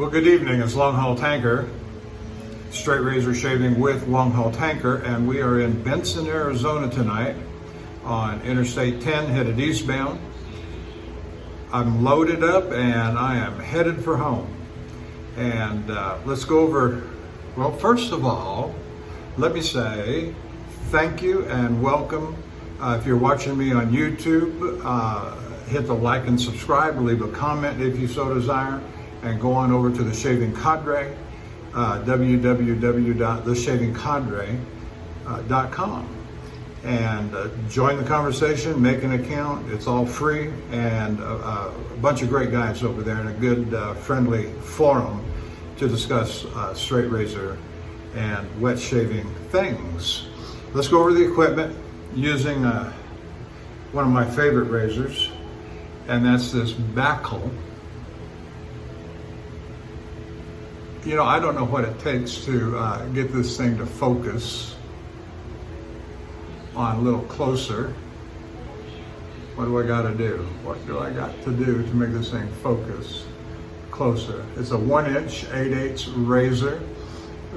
Well, good evening. It's Longhaultanker, straight razor shaving with Longhaultanker, and we are in Benson, Arizona tonight on Interstate 10 headed eastbound. I'm loaded up and I am headed for home. And let's go over, well, first of all, let me say thank you and welcome. If you're watching me on YouTube, hit the like and subscribe, leave a comment if you so desire, and go on over to the Shaving Cadre, www.theshavingcadre.com, and join the conversation, make an account. It's all free, and a bunch of great guys over there, and a good friendly forum to discuss straight razor and wet shaving things. Let's go over the equipment using one of my favorite razors, and that's this Backal. You know, I don't know what it takes to get this thing to focus on a little closer. What do I got to do? What do I got to do to make this thing focus closer? It's a 1-inch 8/8 razor.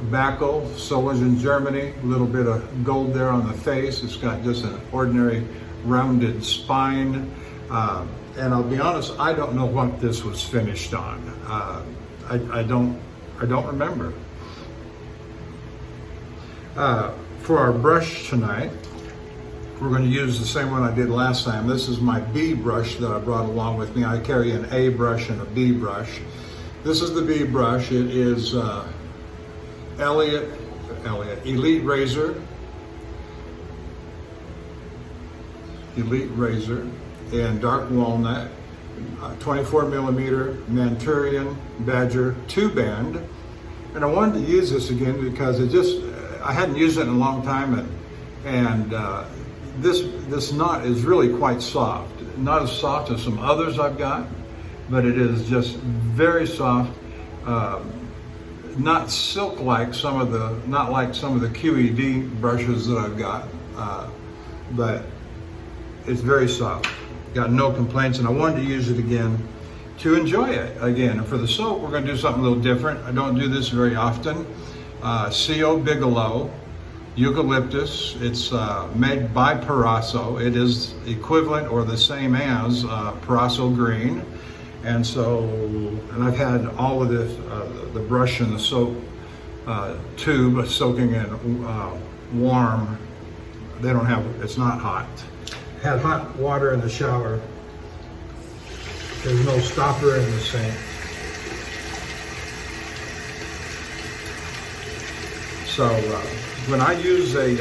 Backal, sold in Germany. A little bit of gold there on the face. It's got just an ordinary rounded spine. And I'll be honest, I don't know what this was finished on. I don't remember. For our brush tonight, we're going to use the same one I did last time. This is my B brush that I brought along with me. I carry an A brush and a B brush. This is the B brush. It is Elite Razor in dark walnut, 24 millimeter Manchurian Badger 2-band. And I wanted to use this again because I hadn't used it in a long time, and this knot is really quite soft. Not as soft as some others I've got, but it is just very soft. Not silk like not like some of the QED brushes that I've got, but it's very soft. Got no complaints, and I wanted to use it again to enjoy it again. And for the soap, we're going to do something a little different. I don't do this very often. CO Bigelow Eucalyptus. It's made by Parasso. It is equivalent or the same as Parasso Green. And I've had all of this, the brush and the soap tube soaking in warm. It's not hot. Had hot water in the shower. There's no stopper in the sink. So when I use and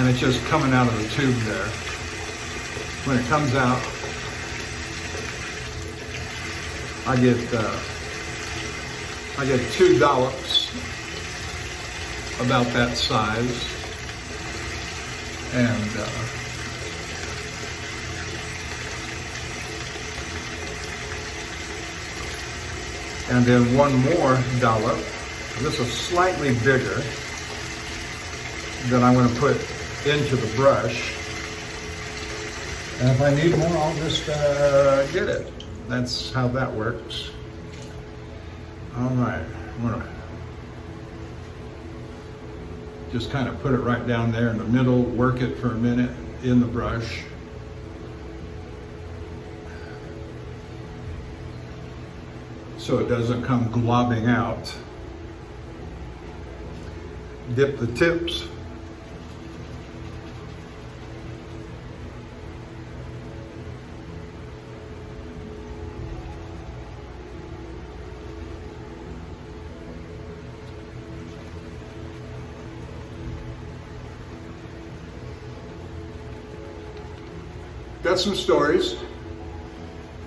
it's just coming out of the tube there. When it comes out, I get 2 dollops, about that size, and then one more dollop. This is slightly bigger than I'm going to put into the brush. And if I need more, I'll just get it. That's how that works. All right, I'm going to just kind of put it right down there in the middle, work it for a minute in the brush. So it doesn't come globbing out. Dip the tips. Got some stories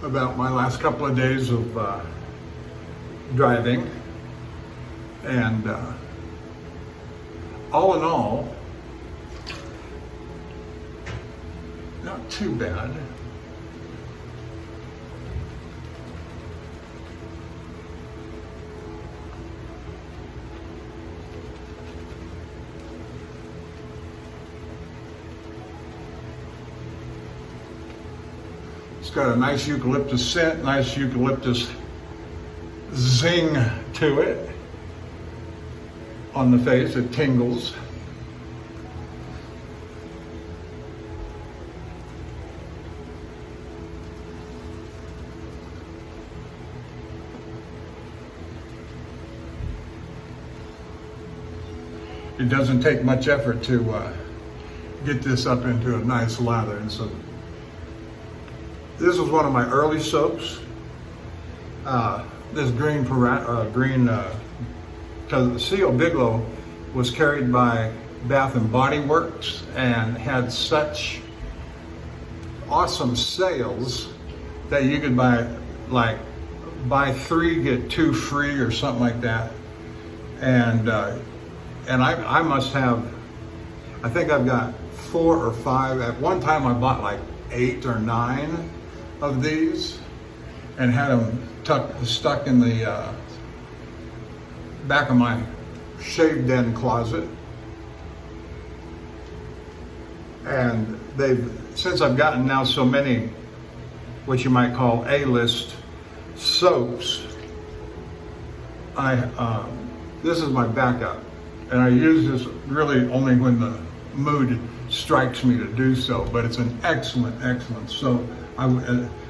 about my last couple of days of driving, and all in all, not too bad. It's got a nice eucalyptus scent, nice eucalyptus zing to it on the face. It tingles. It doesn't take much effort to get this up into a nice lather. And so this was one of my early soaps. This green, because the seal Bigelow was carried by Bath and Body Works and had such awesome sales that you could buy three, get two free or something like that. And I must have, I think I've got 4 or 5. At one time I bought like 8 or 9 of these and had them stuck in the back of my shaved in closet. And since I've gotten now so many, what you might call A-list soaps, this is my backup. And I use this really only when the mood strikes me to do so, but it's an excellent, excellent soap.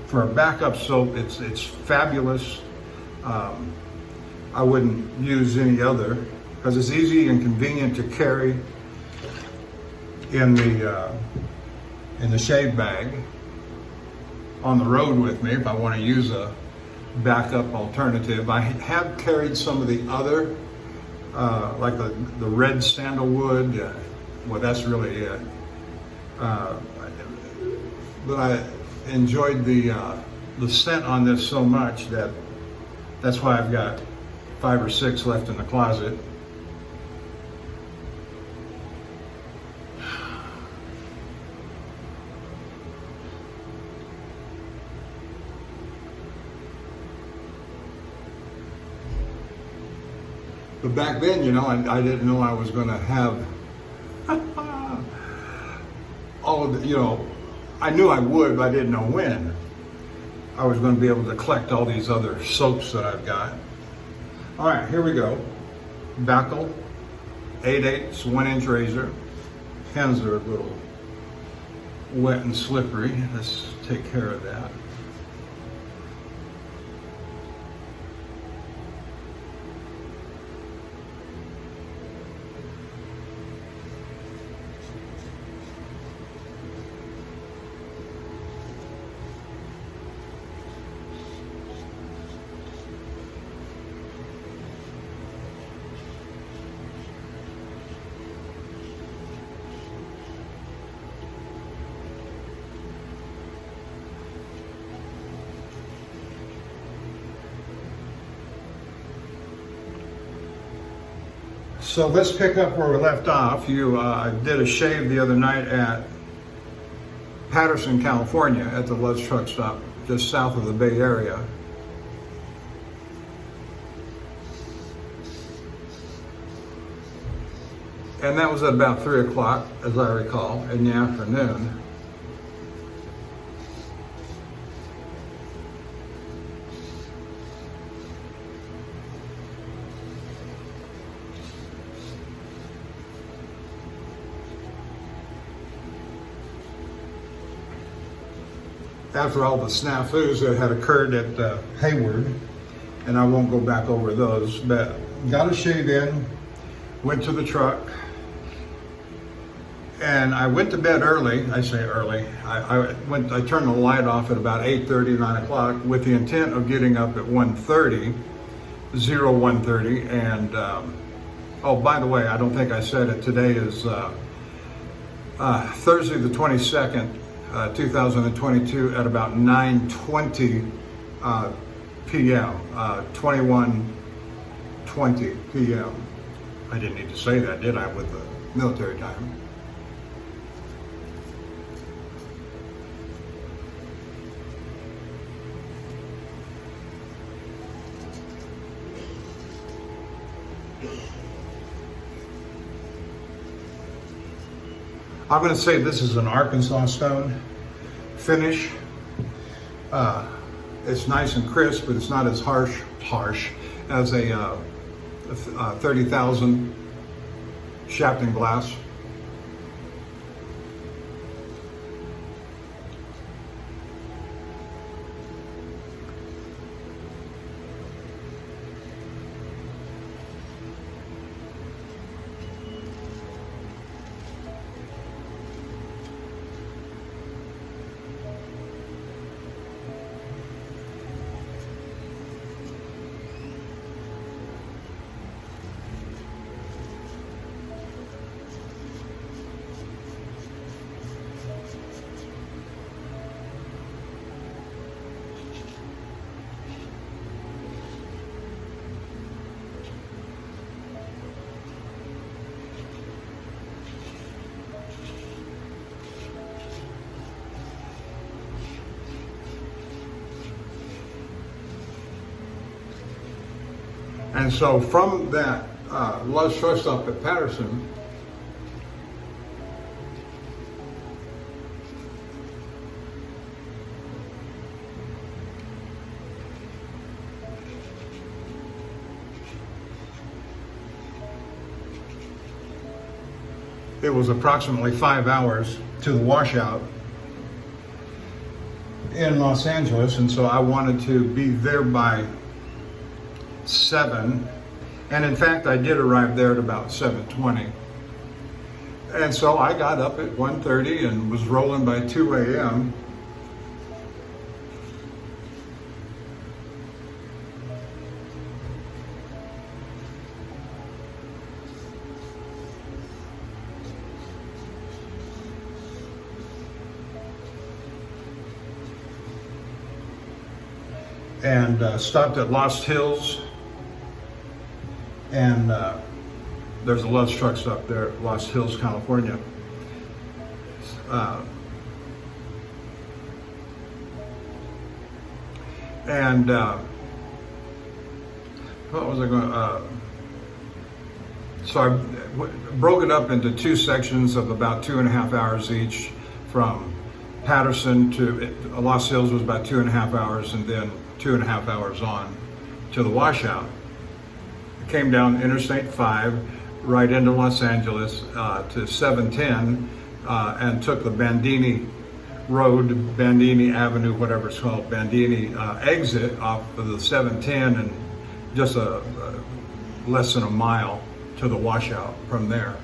For a backup soap, it's fabulous. I wouldn't use any other because it's easy and convenient to carry in the shave bag on the road with me if I want to use a backup alternative. I have carried some of the other like the red sandalwood. Well, that's really it. But I enjoyed the scent on this so much that's why I've got 5 or 6 left in the closet. But back then, you know, I didn't know I was going to have all of the, you know, I knew I would, but I didn't know when I was going to be able to collect all these other soaps that I've got. All right, here we go. Backal, 8/8 1-inch razor. Hands are a little wet and slippery. Let's take care of that. So let's pick up where we left off. I did a shave the other night at Patterson, California, at the Love's Truck Stop, just south of the Bay Area. And that was at about 3 o'clock, as I recall, in the afternoon. After all the snafus that had occurred at Hayward, and I won't go back over those, but got a shave in, went to the truck, and I went to bed early. I say early. I turned the light off at about 8:30, 9 o'clock with the intent of getting up at 1:30, 1:30, and oh, by the way, I don't think I said it, today is Thursday the 22nd, 2022 at about 9:20 p.m., 21:20 p.m. I didn't need to say that, did I, with the military time? I'm going to say this is an Arkansas stone finish. It's nice and crisp, but it's not as harsh harsh as a 30,000 Shapton glass. And so from that Love's Choice stop at Patterson, it was approximately 5 hours to the washout in Los Angeles, and so I wanted to be there by 7, and in fact I did arrive there at about 7:20, and so I got up at 1:30 and was rolling by 2 a.m. and stopped at Lost Hills. And there's a Love's truck stop there at Lost Hills, California. What was I going? So I broke it up into 2 sections of about 2.5 hours each. From Patterson to Lost Hills was about 2.5 hours, and then 2.5 hours on to the washout. Came down Interstate 5 right into Los Angeles to 710 and took the Bandini Road, Bandini Avenue, whatever it's called, Bandini exit off of the 710, and just less than a mile to the washout from there.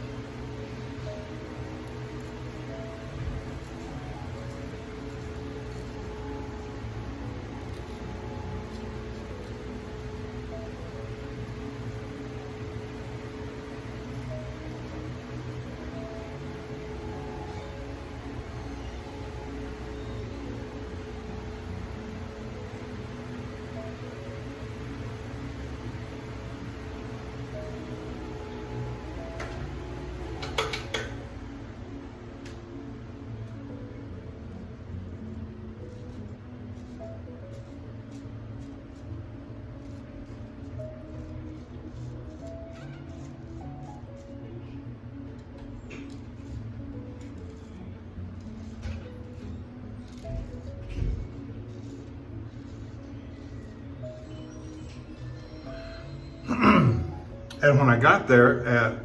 And when I got there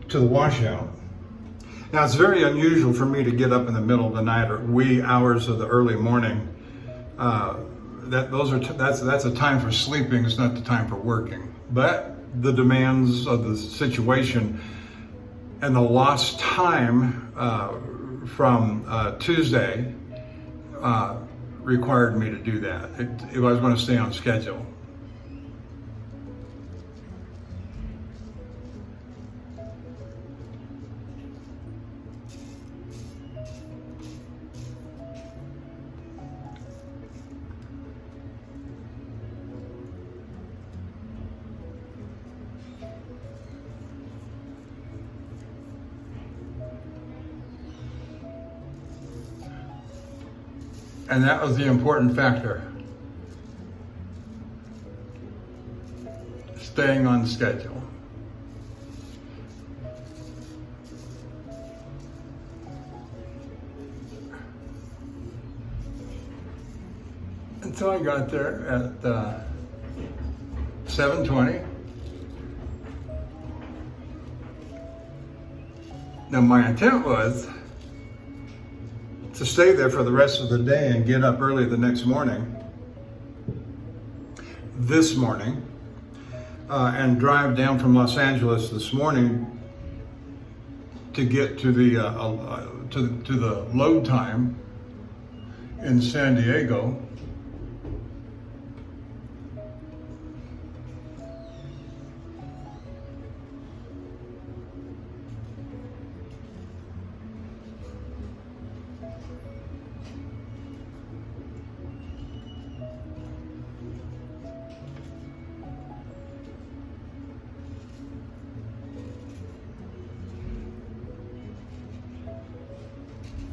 to the washout, now it's very unusual for me to get up in the middle of the night or wee hours of the early morning. That's a time for sleeping. It's not the time for working. But the demands of the situation and the lost time from Tuesday required me to do that if I was going to stay on schedule. And that was the important factor. Staying on schedule. Until I got there at 7:20. Now my intent was to stay there for the rest of the day and get up early the next morning, this morning, and drive down from Los Angeles this morning to get to the to the load time in San Diego.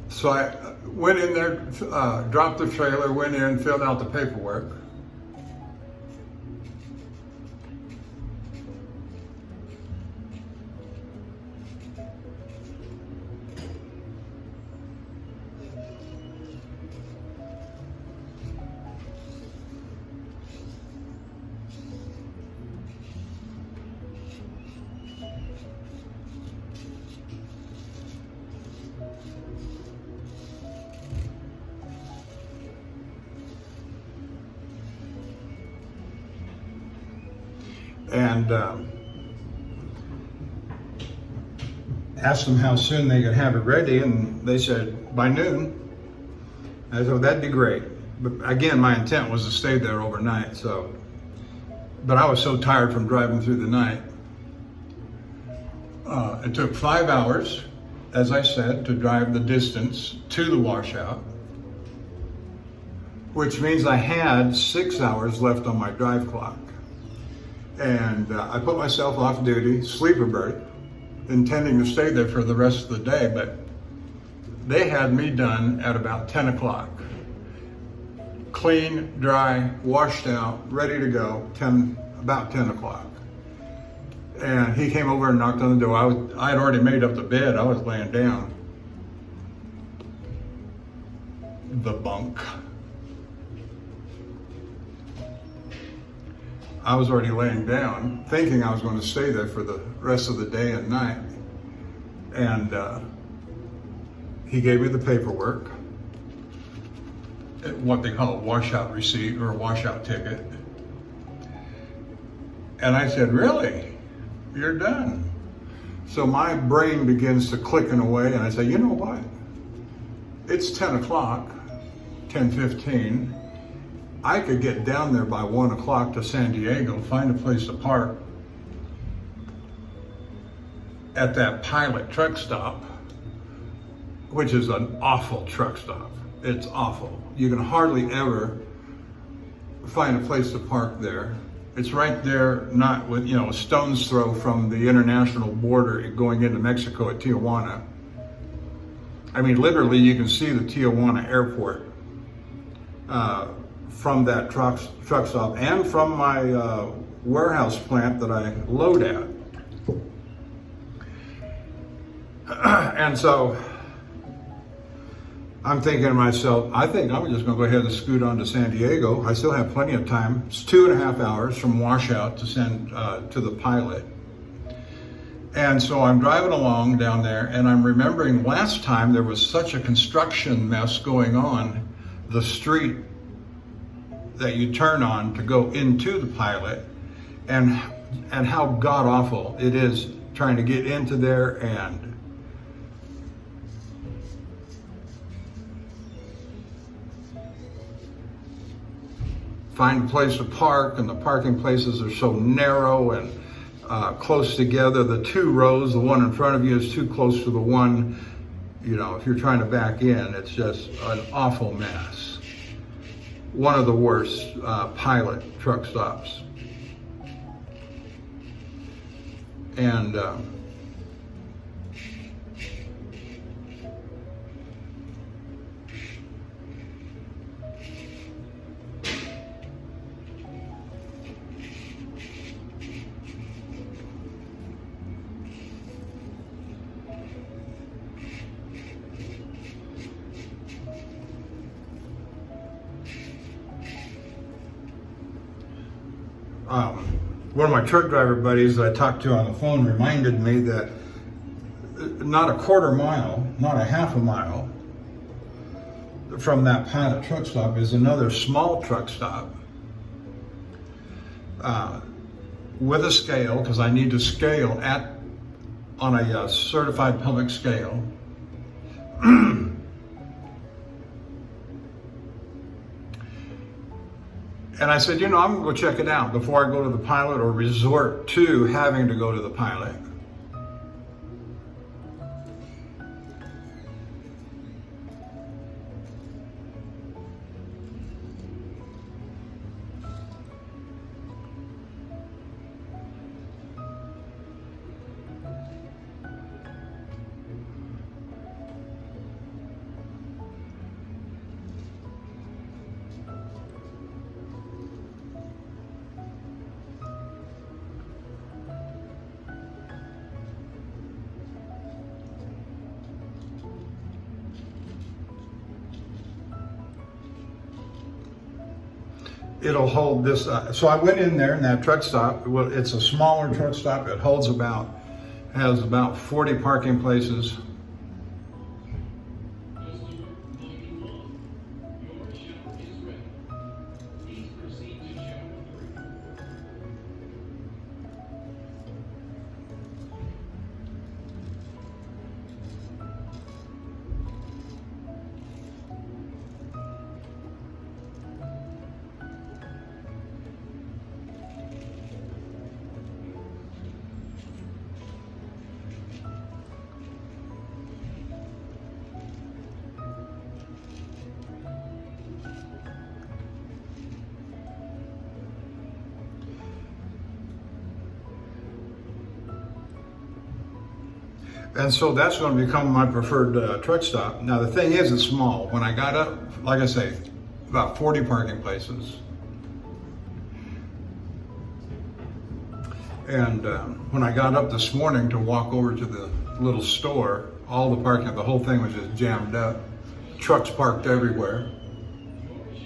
So I went in there, dropped the trailer, went in, filled out the paperwork. And asked them how soon they could have it ready, and they said by noon. I said, well, that'd be great. But again, my intent was to stay there overnight. But I was so tired from driving through the night. It took 5 hours, as I said, to drive the distance to the washout, which means I had 6 hours left on my drive clock. And I put myself off duty, sleeper berth, intending to stay there for the rest of the day, but they had me done at about 10 o'clock. Clean, dry, washed out, ready to go, about 10 o'clock. And he came over and knocked on the door. I had already made up the bed. I was laying down. The bunk. I was already laying down, thinking I was going to stay there for the rest of the day and night. And he gave me the paperwork, what they call a washout receipt or a washout ticket. And I said, really? You're done? So my brain begins to clicking away, and I say, you know what? It's 10 o'clock, 10:15. I could get down there by 1 o'clock to San Diego, find a place to park at that Pilot truck stop, which is an awful truck stop. It's awful. You can hardly ever find a place to park there. It's right there, not with, a stone's throw from the international border going into Mexico at Tijuana. I mean, literally, you can see the Tijuana airport from that truck stop and from my warehouse plant that I load at. And so I'm thinking to myself, I think I'm just going to go ahead and scoot on to San Diego. I still have plenty of time. It's 2.5 hours from washout to the Pilot. And so I'm driving along down there, and I'm remembering last time there was such a construction mess going on, the street that you turn on to go into the Pilot, and how god awful it is trying to get into there and find a place to park, and the parking places are so narrow and close together. The two rows, the one in front of you is too close to the one, if you're trying to back in. It's just an awful mess. One of the worst Pilot truck stops. And one of my truck driver buddies that I talked to on the phone reminded me that not a quarter mile, not a half a mile from that Pilot truck stop is another small truck stop with a scale, because I need to scale on a certified public scale. And I said, I'm gonna go check it out before I go to the Pilot or resort to having to go to the Pilot. It'll hold this. So I went in there in that truck stop. Well, it's a smaller truck stop. It has about 40 parking places. And so that's going to become my preferred truck stop. Now the thing is, it's small. When I got up, like I say, about 40 parking places. And when I got up this morning to walk over to the little store, all the parking, the whole thing was just jammed up. Trucks parked everywhere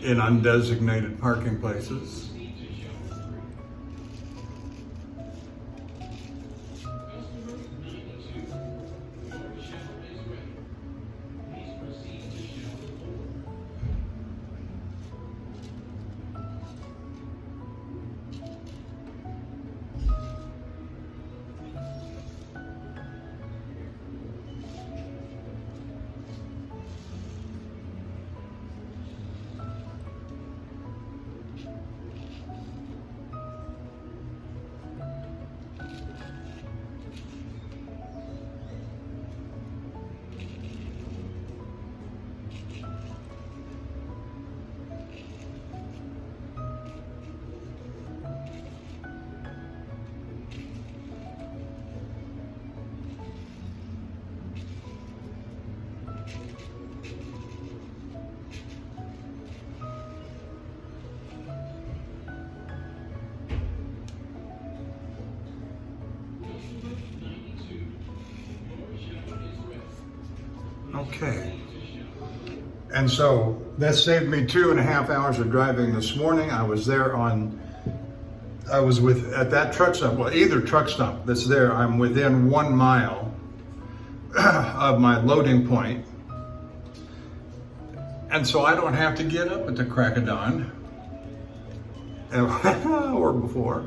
in undesignated parking places. Okay. And so that saved me 2.5 hours of driving this morning. I was at that truck stop, well, either truck stop that's there, I'm within 1 mile of my loading point. And so I don't have to get up at the crack of dawn or before.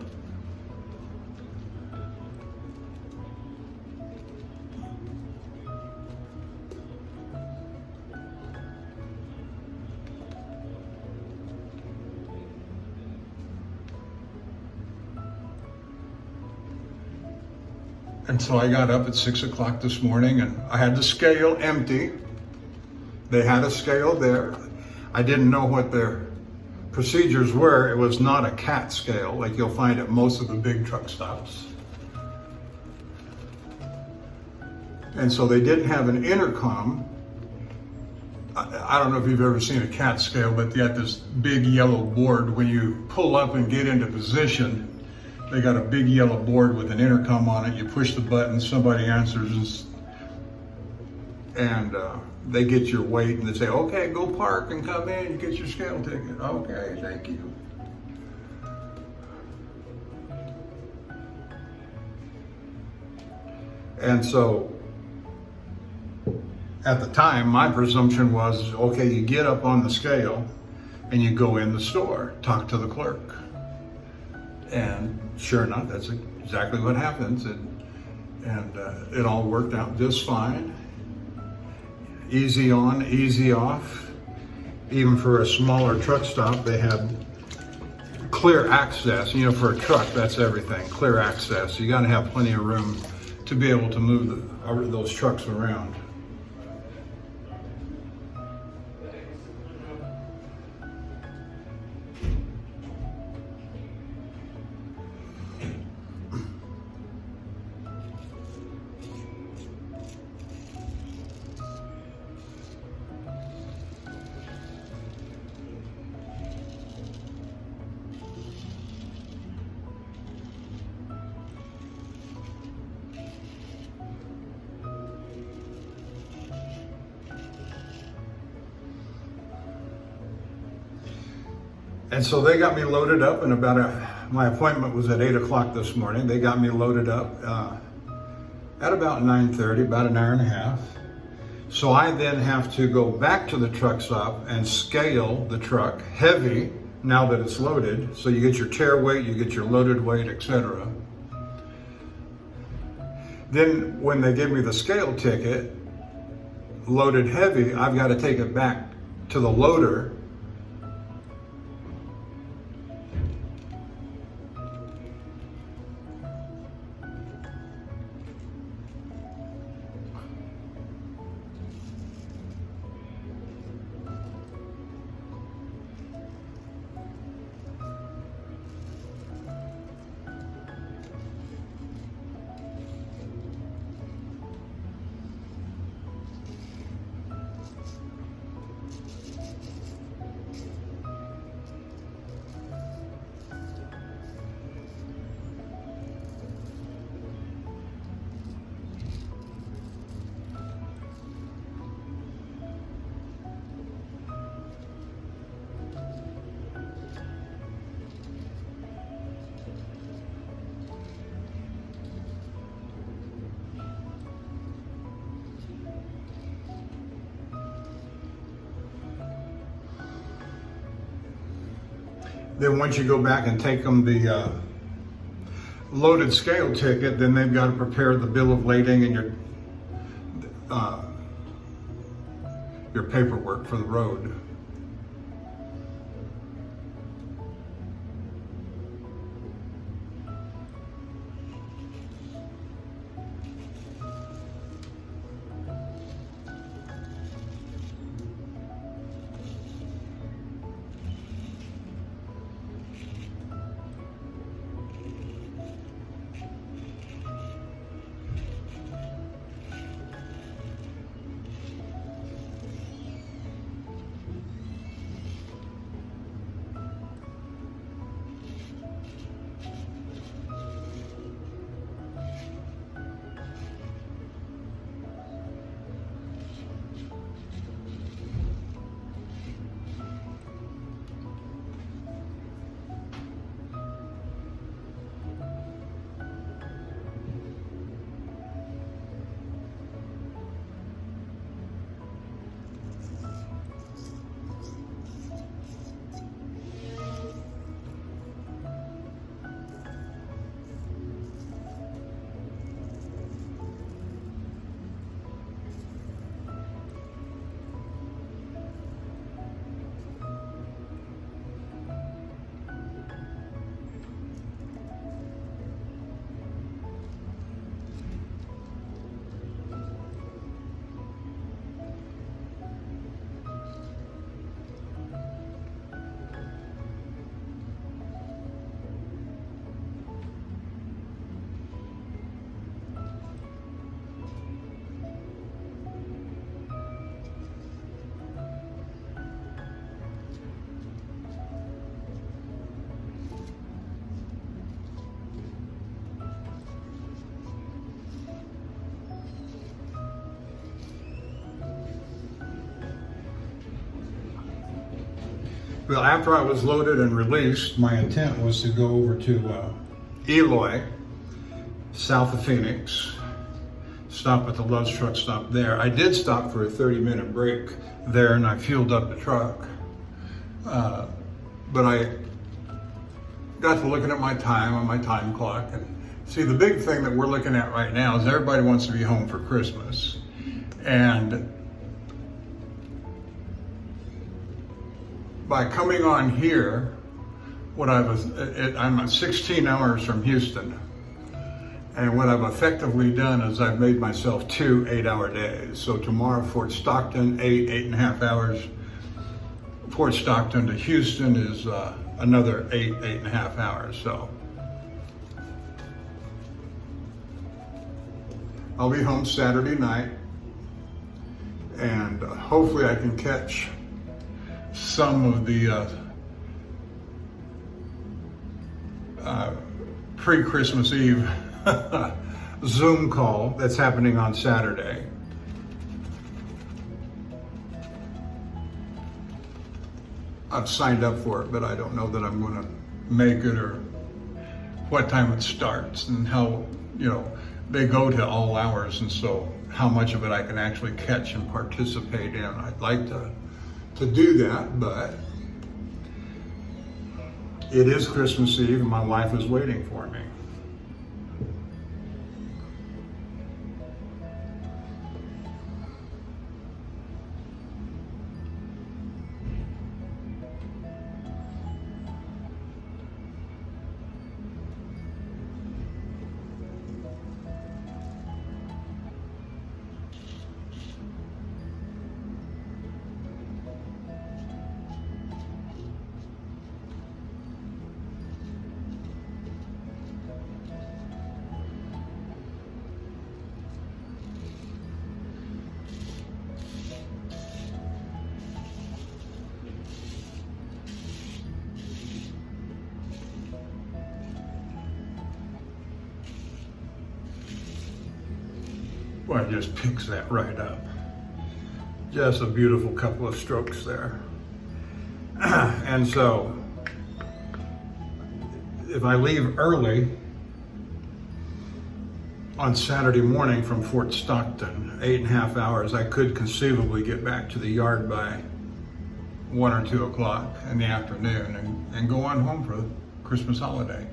And so I got up at 6 o'clock this morning and I had the scale empty. They had a scale there. I didn't know what their procedures were. It was not a cat scale like you'll find at most of the big truck stops. And so they didn't have an intercom. I don't know if you've ever seen a cat scale, but they got this big yellow board. When you pull up and get into position, they got a big yellow board with an intercom on it. You push the button, somebody answers, and they get your weight, and they say, okay, go park and come in, you get your scale ticket. Okay, thank you. And so at the time, my presumption was, okay, you get up on the scale and you go in the store, talk to the clerk. And sure enough, that's exactly what happens. And it all worked out just fine. Easy on, easy off. Even for a smaller truck stop, they had clear access. You know, for a truck, that's everything, clear access. You gotta have plenty of room to be able to move those trucks around. And so they got me loaded up, and my appointment was at 8 o'clock this morning. They got me loaded up at about 9:30, about an hour and a half. So I then have to go back to the truck stop and scale the truck heavy now that it's loaded. So you get your tear weight, you get your loaded weight, etc. Then when they give me the scale ticket, loaded heavy, I've got to take it back to the loader. Then once you go back and take them the loaded scale ticket, then they've got to prepare the bill of lading and your paperwork for the road. Well, after I was loaded and released, my intent was to go over to Eloy, south of Phoenix, stop at the Love's truck stop there. I did stop for a 30-minute break there, and I fueled up the truck. But I got to looking at my time on my time clock, and see, the big thing that we're looking at right now is everybody wants to be home for Christmas. And by coming on here, I'm 16 hours from Houston. And what I've effectively done is I've made myself 2 8-hour days. So tomorrow, Fort Stockton, 8.5 hours. Fort Stockton to Houston is another 8.5 hours. So I'll be home Saturday night, and hopefully I can catch some of the pre-Christmas Eve Zoom call that's happening on Saturday. I've signed up for it, but I don't know that I'm going to make it or what time it starts and how, they go to all hours, and so how much of it I can actually catch and participate in. I'd like to do that, but it is Christmas Eve and my wife is waiting for me. Well, it just picks that right up. Just a beautiful couple of strokes there. And so, if I leave early on Saturday morning from Fort Stockton, 8.5 hours, I could conceivably get back to the yard by 1 or 2 o'clock in the afternoon and go on home for the Christmas holiday.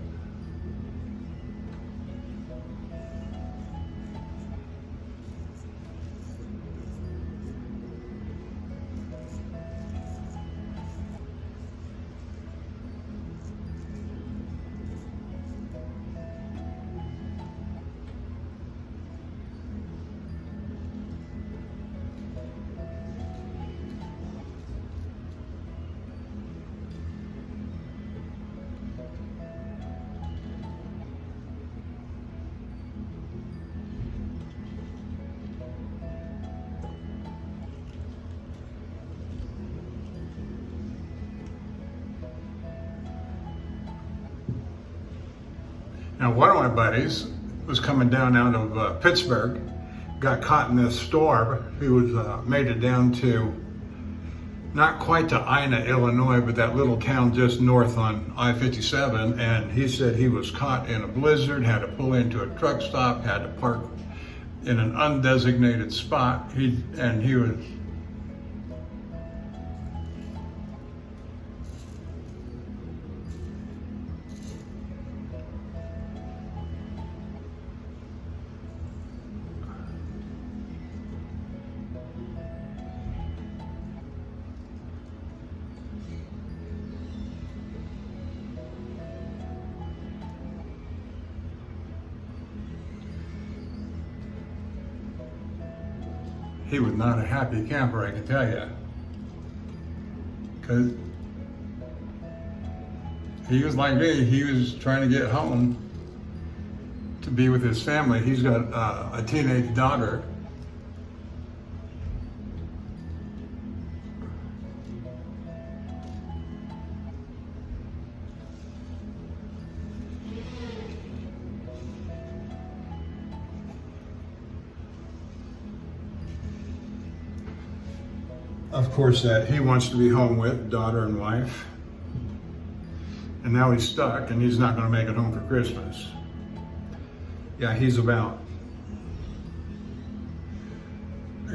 Now, one of my buddies was coming down out of Pittsburgh, got caught in this storm. He was made it down to, not quite to Ina, Illinois, but that little town just north on I-57. And he said he was caught in a blizzard, had to pull into a truck stop, had to park in an undesignated spot. He was not a happy camper, I can tell you. Because he was like me, he was trying to get home to be with his family. He's got a teenage daughter. Of course, that he wants to be home with daughter and wife, and now he's stuck and he's not going to make it home for Christmas. Yeah, he's about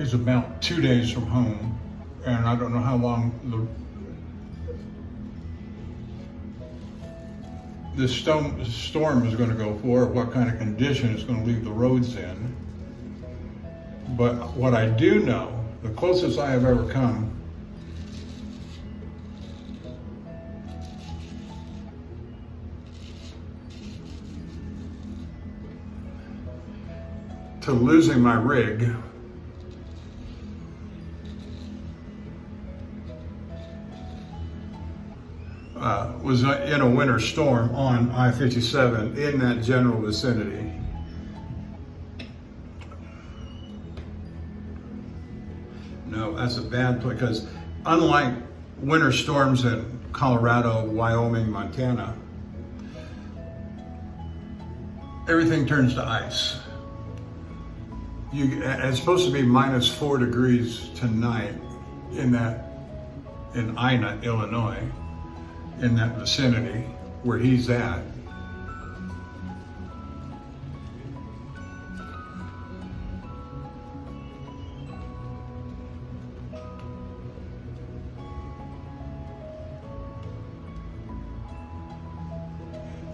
is about 2 days from home, and I don't know how long this storm is going to go for, what kind of condition it's going to leave the roads in. But what I do know, the closest I have ever come to losing my rig was in a winter storm on I-57 in that general vicinity. No, that's a bad place, because unlike winter storms in Colorado, Wyoming, Montana, everything turns to ice. It's supposed to be -4 degrees tonight in Ina, Illinois, in that vicinity where he's at.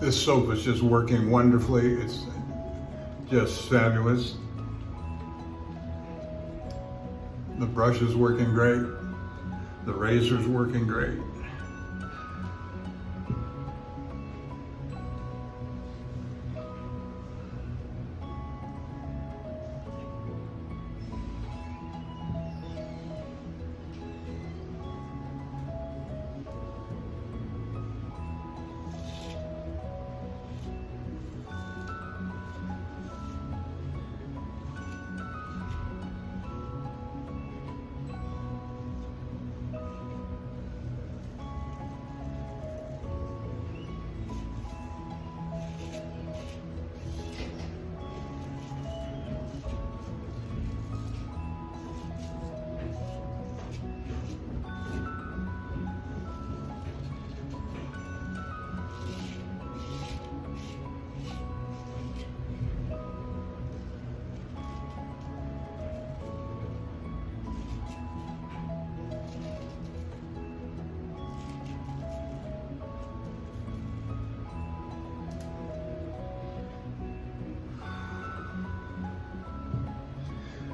This soap is just working wonderfully. It's just fabulous. The brush is working great. The razor's working great.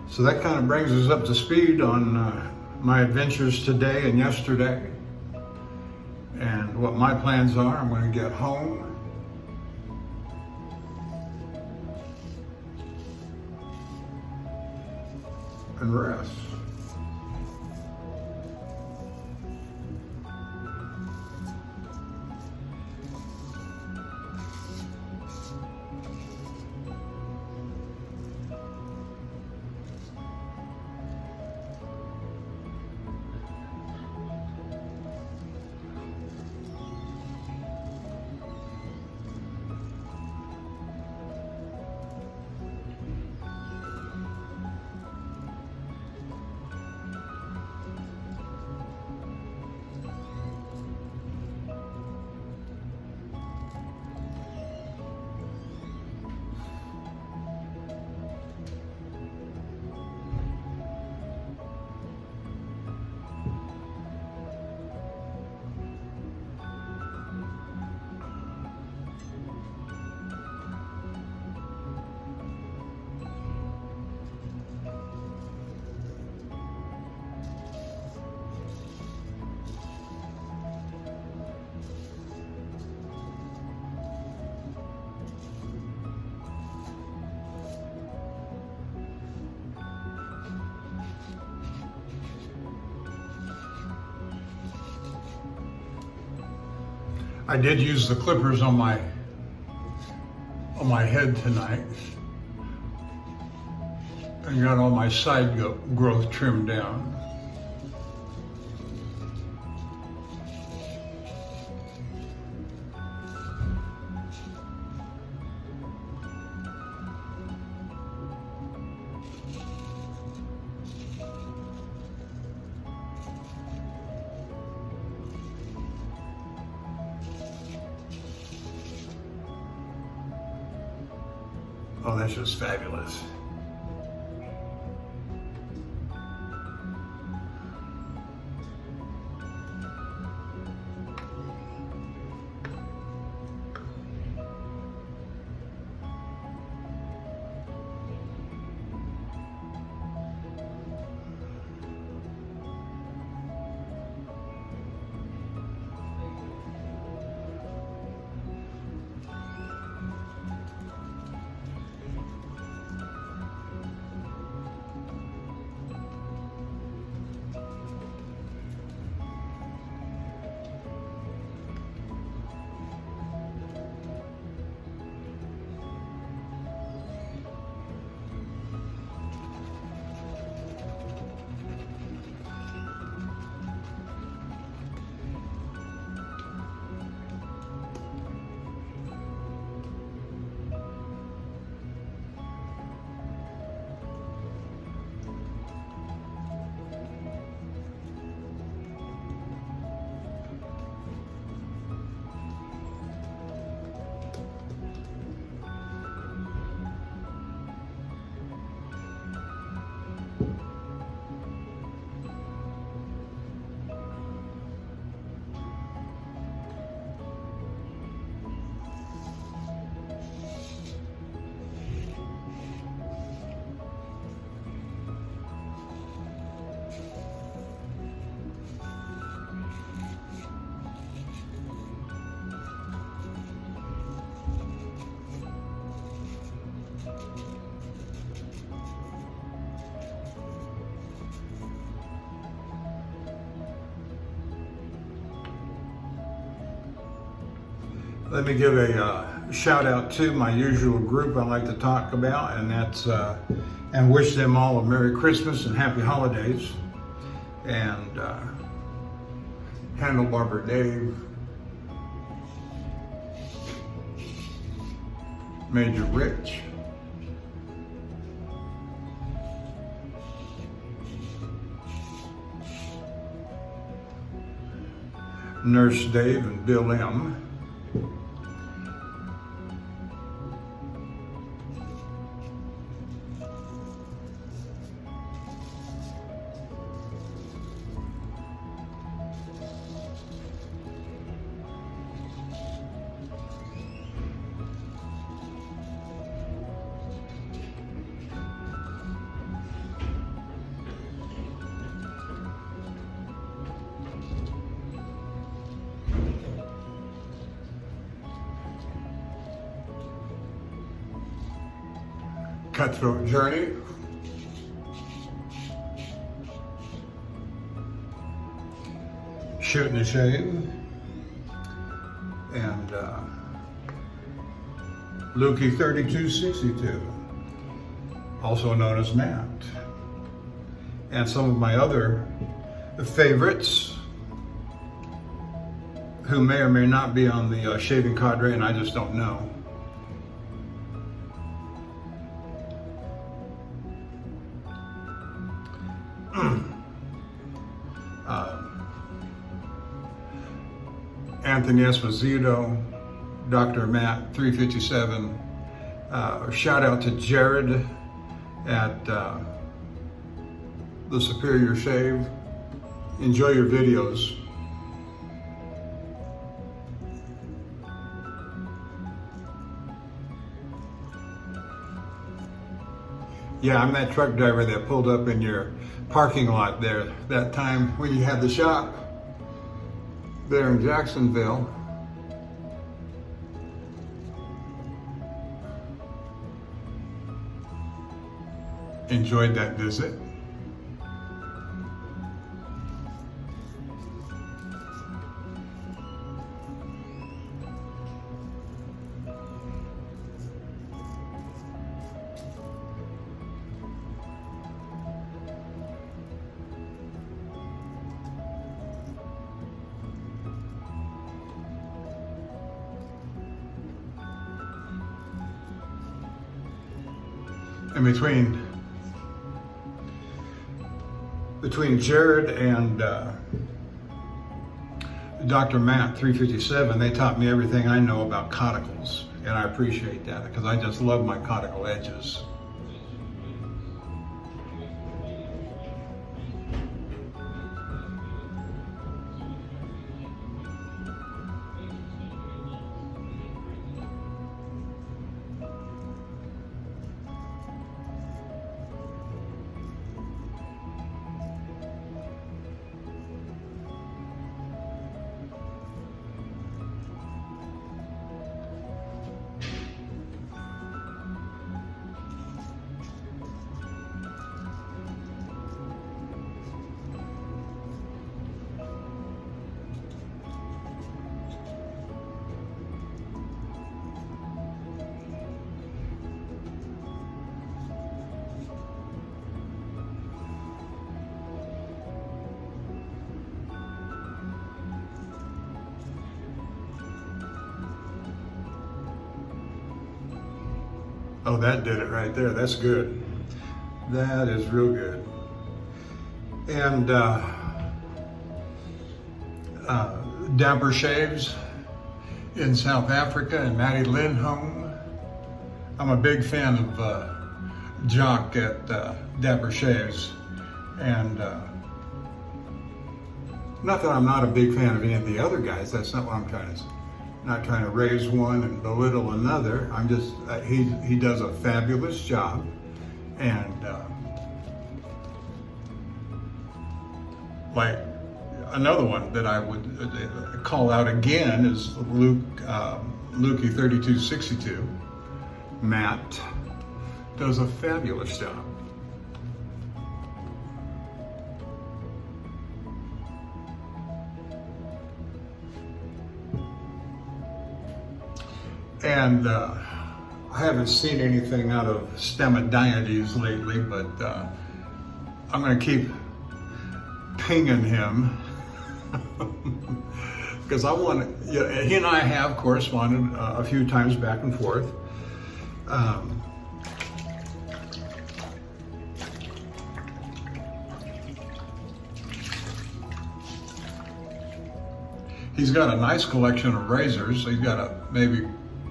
So that kind of brings us up to speed on my adventures today and yesterday, and what my plans are. I'm going to get home, and rest. I did use the clippers on my head tonight, and got all my side growth trimmed down. Oh, that's just fabulous. Let me give a shout out to my usual group I like to talk about, and that's and wish them all a Merry Christmas and Happy Holidays. And Handlebarber Dave, Major Rich, Nurse Dave and Bill M, Cutthroat Journey, Shooting the Shave, and Lukey 3262, also known as Matt, and some of my other favorites who may or may not be on the shaving cadre, and I just don't know. Anthony Esposito, Dr. Matt 357. Shout out to Jared at the Superior Shave. Enjoy your videos. Yeah, I'm that truck driver that pulled up in your parking lot there that time when you had the shop there in Jacksonville. Enjoyed that visit. And between Jared and Dr. Matt 357, they taught me everything I know about cauticles, and I appreciate that because I just love my cauticle edges. Oh, that did it right there. That's good. That is real good. And Dapper Shaves in South Africa and Maddie Lindholm. I'm a big fan of Jock at Dapper Shaves. And not that I'm not a big fan of any of the other guys. That's not what I'm trying to say. Not trying to raise one and belittle another. I'm just, he does a fabulous job. And like another one that I would call out again is Lukey 3262. Matt does a fabulous job. And I haven't seen anything out of Stamatides lately, but I'm going to keep pinging him because I want to. He and I have corresponded a few times back and forth. He's got a nice collection of razors. He's got maybe,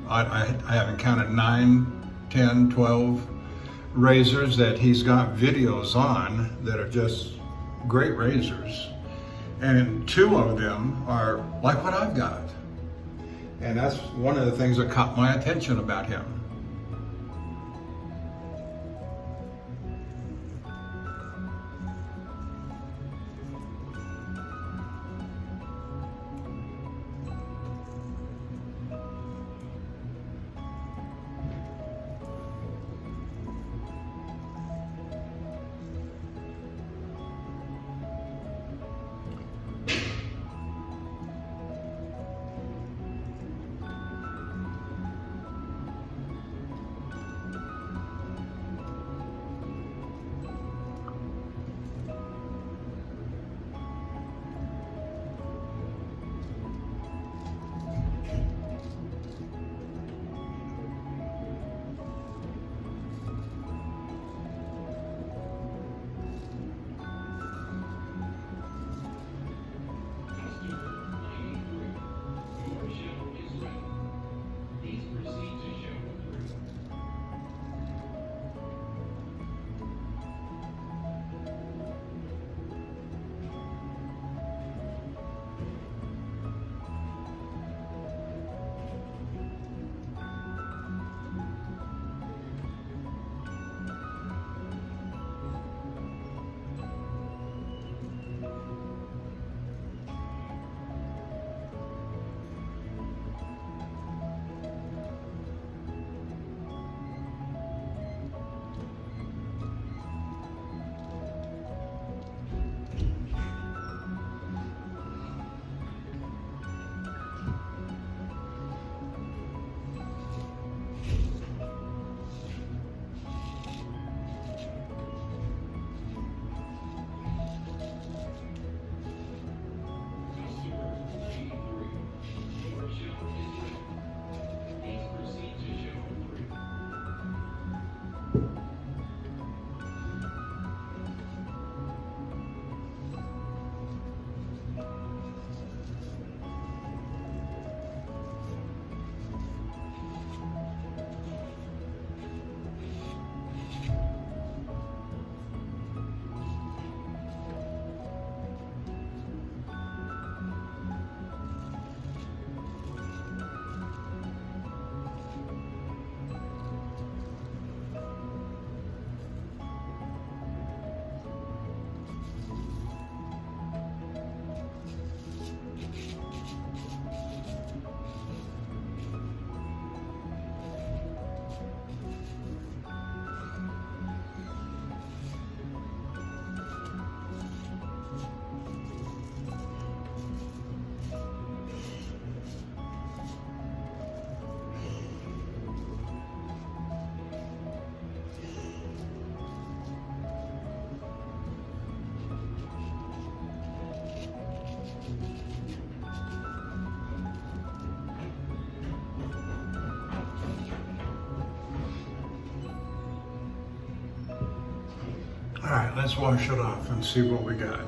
I haven't counted, 9, 10, 12 razors that he's got videos on that are just great razors. And 2 of them are like what I've got. And that's one of the things that caught my attention about him. All right, let's wash it off and see what we got.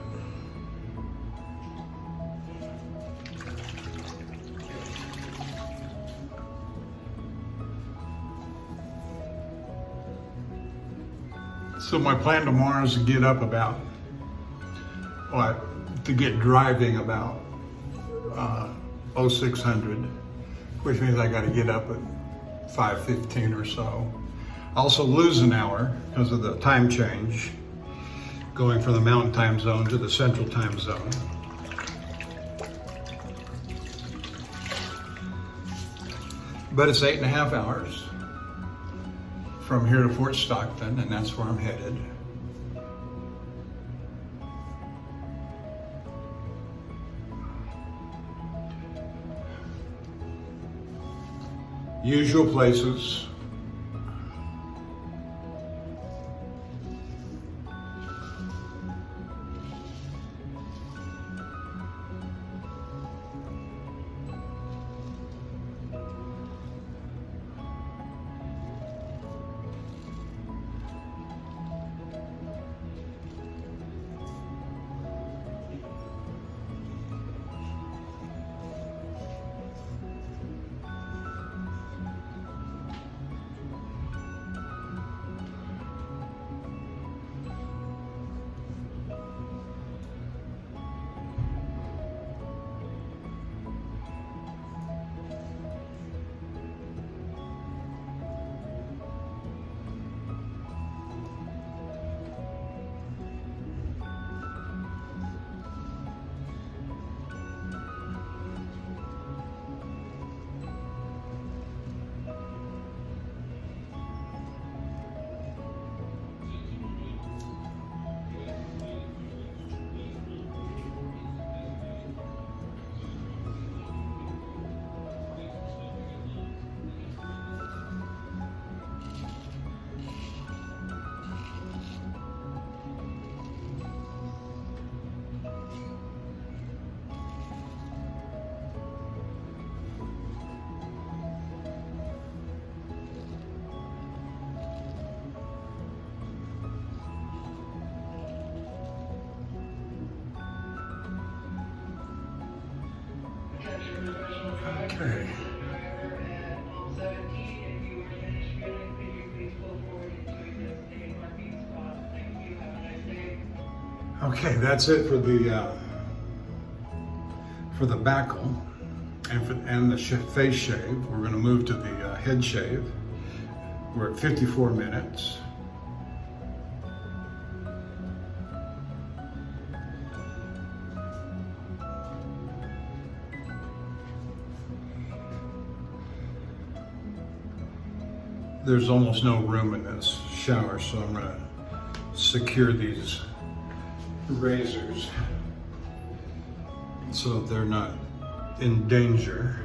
So my plan tomorrow is to get up about, to get driving about 0600, which means I got to get up at 5:15 or so. I also lose an hour because of the time change, going from the mountain time zone to the central time zone. But it's 8.5 hours from here to Fort Stockton, and that's where I'm headed. usual places. Okay. Okay, that's it for the Backal and the face shave. We're going to move to the head shave. We're at 54 minutes. There's almost no room in this shower, so I'm going to secure these razors so that they're not in danger.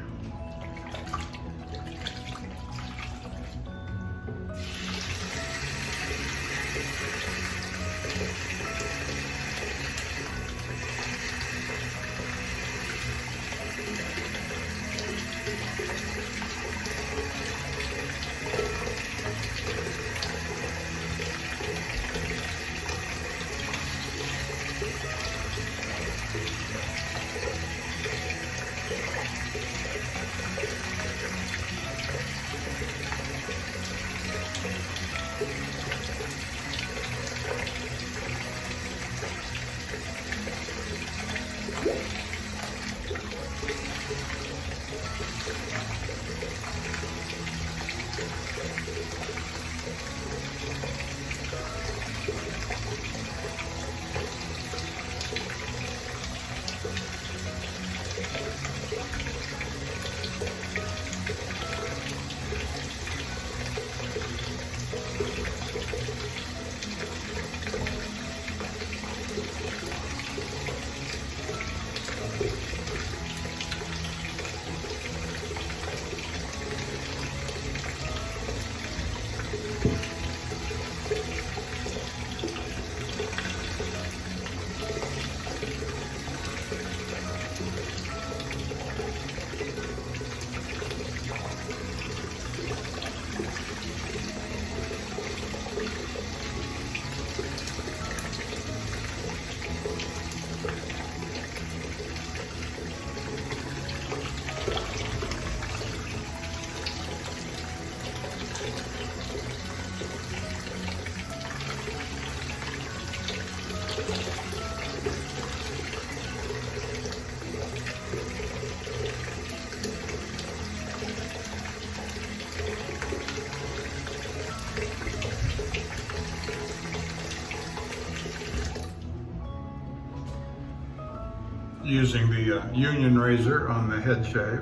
Using the Union razor on the head shave.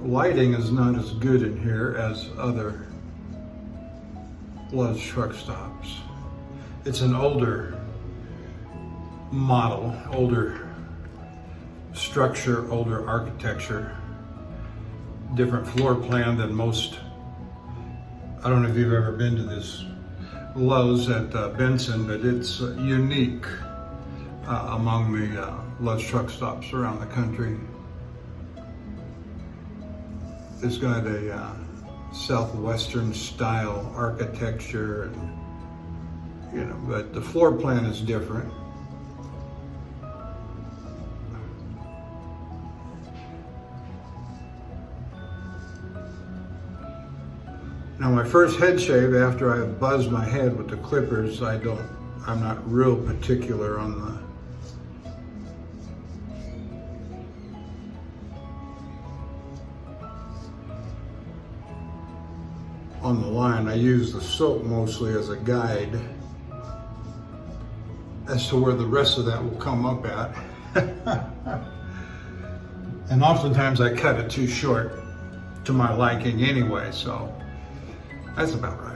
Lighting is not as good in here as other Love's truck stops. It's an older model, older structure, older architecture, different floor plan than most. I don't know if you've ever been to this Lowe's at Benson, but it's unique among the Lowe's truck stops around the country. It's got a southwestern style architecture, and you know, but the floor plan is different. Now my first head shave after I buzzed my head with the clippers, I'm not real particular on the line. I use the soap mostly as a guide as to where the rest of that will come up at. And oftentimes I cut it too short to my liking anyway, so that's about right.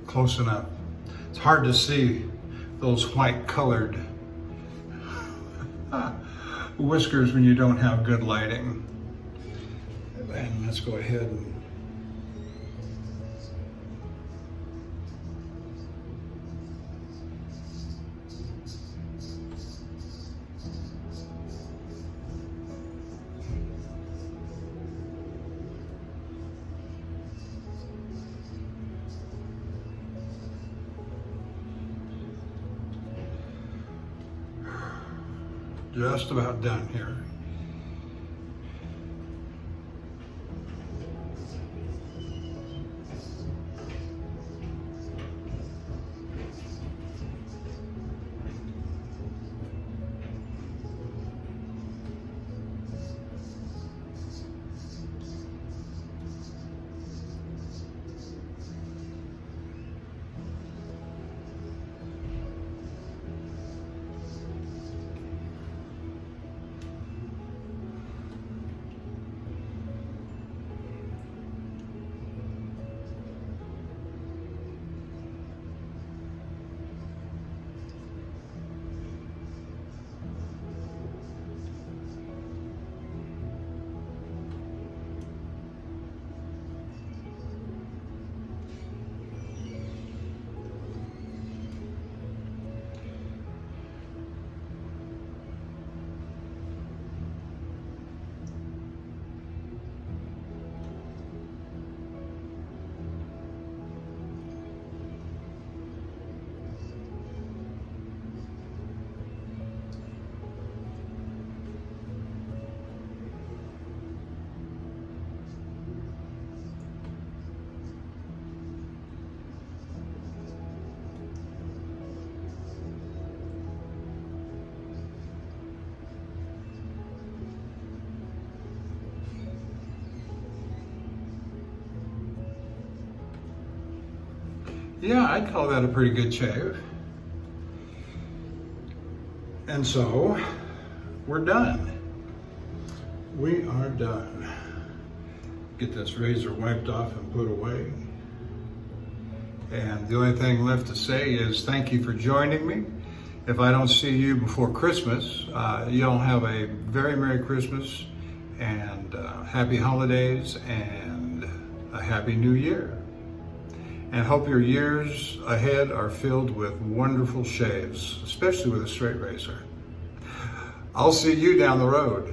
Close enough. It's hard to see those white colored whiskers when you don't have good lighting. And let's go ahead and just about done here. Yeah, I'd call that a pretty good shave. And so, we're done. We are done. Get this razor wiped off and put away. And the only thing left to say is thank you for joining me. If I don't see you before Christmas, y'all have a very Merry Christmas and happy holidays and a Happy New Year. And hope your years ahead are filled with wonderful shaves, especially with a straight razor. I'll see you down the road.